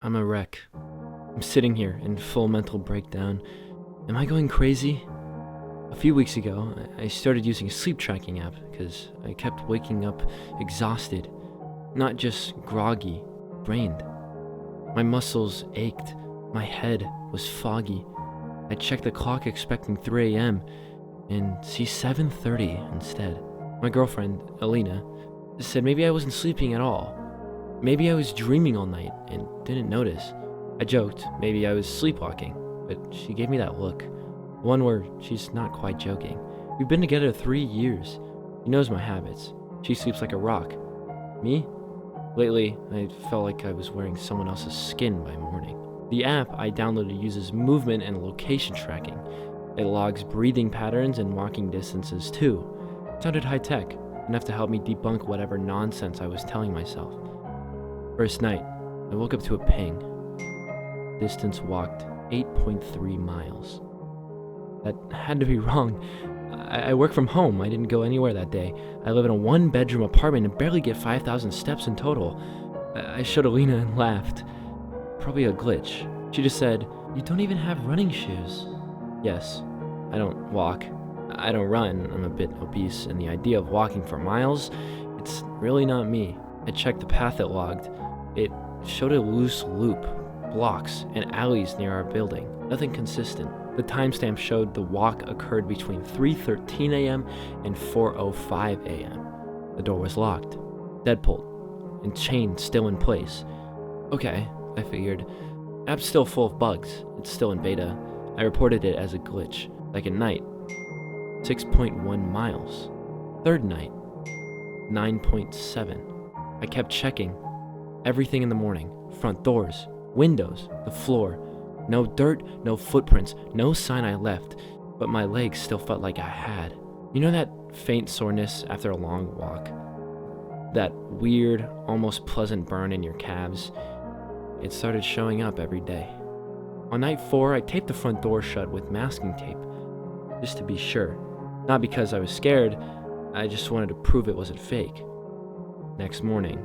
I'm a wreck. I'm sitting here in full mental breakdown. Am I going crazy? A few weeks ago, I started using a sleep tracking app because I kept waking up exhausted, not just groggy, drained. My muscles ached, my head was foggy. I checked the clock expecting 3 a.m. and see 7:30 instead. My girlfriend, Alina, said maybe I wasn't sleeping at all. Maybe I was dreaming all night and didn't notice. I joked maybe I was sleepwalking, but she gave me that look. One where she's not quite joking. We've been together 3 years. She knows my habits. She sleeps like a rock. Me? Lately, I felt like I was wearing someone else's skin by morning. The app I downloaded uses movement and location tracking. It logs breathing patterns and walking distances too. It sounded high-tech, enough to help me debunk whatever nonsense I was telling myself. First night, I woke up to a ping. Distance walked 8.3 miles. That had to be wrong. I work from home. I didn't go anywhere that day. I live in a 1-bedroom apartment and barely get 5,000 steps in total. I showed Alina and laughed. Probably a glitch. She just said, "You don't even have running shoes." Yes, I don't walk. I don't run. I'm a bit obese, and the idea of walking for miles, it's really not me. I checked the path it logged. It showed a loose loop, blocks, and alleys near our building. Nothing consistent. The timestamp showed the walk occurred between 3:13 a.m. and 4:05 a.m. The door was locked, deadbolt, and chain still in place. Okay, I figured. App's still full of bugs. It's still in beta. I reported it as a glitch. Second night, 6.1 miles. Third night, 9.7. I kept checking. Everything in the morning. Front doors, windows, the floor. No dirt, no footprints, no sign I left, but my legs still felt like I had. You know that faint soreness after a long walk? That weird, almost pleasant burn in your calves? It started showing up every day. On night 4, I taped the front door shut with masking tape, just to be sure. Not because I was scared, I just wanted to prove it wasn't fake. Next morning,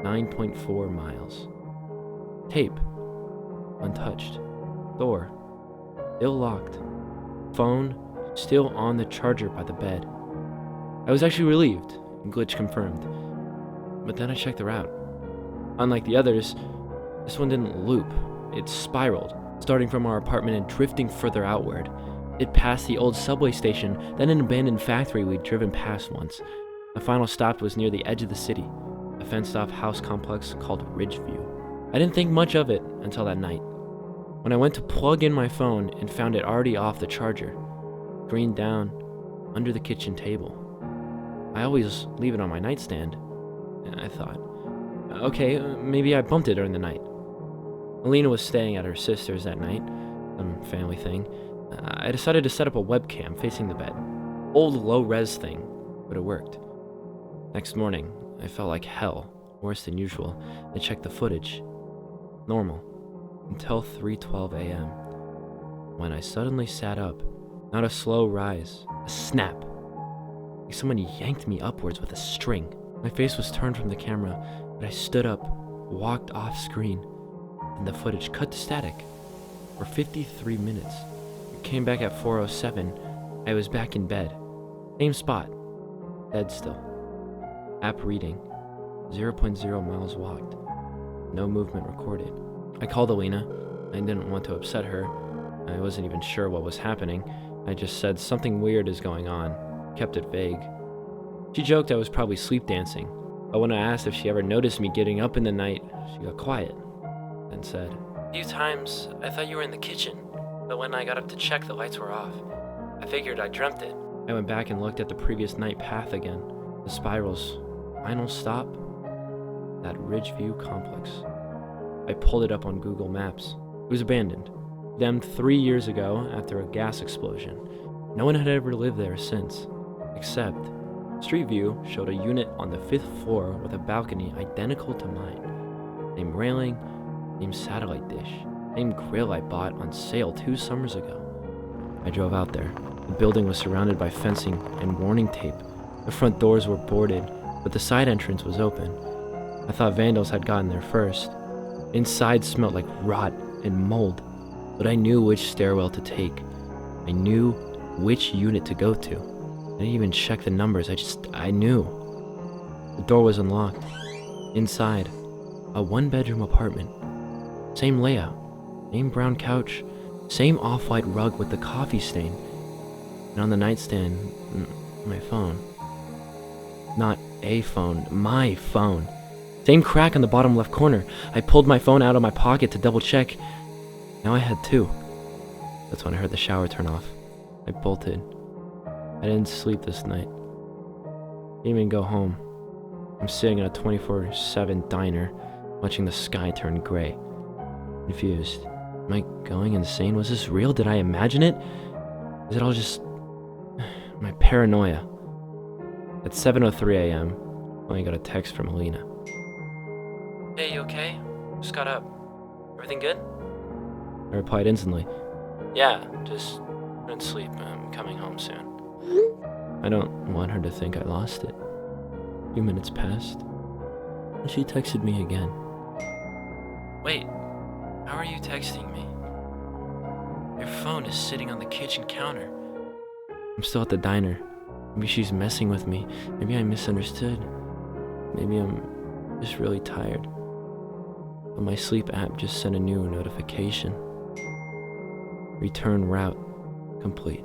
9.4 miles. Tape, untouched. Door, still locked. Phone, still on the charger by the bed. I was actually relieved, glitch confirmed. But then I checked the route. Unlike the others, this one didn't loop. It spiraled, starting from our apartment and drifting further outward. It passed the old subway station, then an abandoned factory we'd driven past once. The final stop was near the edge of the city, a fenced-off house complex called Ridgeview. I didn't think much of it until that night, when I went to plug in my phone and found it already off the charger, screened down under the kitchen table. I always leave it on my nightstand, and I thought, okay, maybe I bumped it during the night. Alina was staying at her sister's that night, some family thing. I decided to set up a webcam facing the bed. Old low-res thing, but it worked. Next morning, I felt like hell, worse than usual. I checked the footage. Normal. Until 3:12 a.m. when I suddenly sat up. Not a slow rise, a snap. Like someone yanked me upwards with a string. My face was turned from the camera, but I stood up, walked off screen, and the footage cut to static for 53 minutes. It came back at 4:07. I was back in bed. Same spot. Dead still. App reading. 0.0 miles walked. No movement recorded. I called Alina. I didn't want to upset her. I wasn't even sure what was happening. I just said something weird is going on. Kept it vague. She joked I was probably sleep dancing, but when I asked if she ever noticed me getting up in the night, she got quiet, then said, "A few times I thought you were in the kitchen, but when I got up to check, the lights were off. I figured I dreamt it." I went back and looked at the previous night path again. The spiral's final stop, that Ridgeview complex. I pulled it up on Google Maps. It was abandoned, condemned 3 years ago after a gas explosion. No one had ever lived there since, except Street View showed a unit on the 5th floor with a balcony identical to mine. Same railing, same satellite dish, same grill I bought on sale 2 summers ago. I drove out there. The building was surrounded by fencing and warning tape. The front doors were boarded, but the side entrance was open. I thought vandals had gotten there first. Inside smelled like rot and mold, but I knew which stairwell to take. I knew which unit to go to. I didn't even check the numbers, I knew. The door was unlocked. Inside, a one-bedroom apartment. Same layout, same brown couch, same off-white rug with the coffee stain. And on the nightstand, my phone. Not a phone, my phone. Same crack on the bottom left corner. I pulled my phone out of my pocket to double check. Now I had two. That's when I heard the shower turn off. I bolted. I didn't sleep this night. Didn't even go home. I'm sitting in a 24/7 diner, watching the sky turn gray. Confused. Am I going insane? Was this real? Did I imagine it? Is it all just my paranoia? At 7:03 a.m., I got a text from Helena. Hey, you okay? Just got up. Everything good? I replied instantly. Yeah, just couldn't sleep. I'm coming home soon. I don't want her to think I lost it. A few minutes passed, and she texted me again. Wait, how are you texting me? Your phone is sitting on the kitchen counter. I'm still at the diner. Maybe she's messing with me. Maybe I misunderstood. Maybe I'm just really tired. But my sleep app just sent a new notification. Return route complete.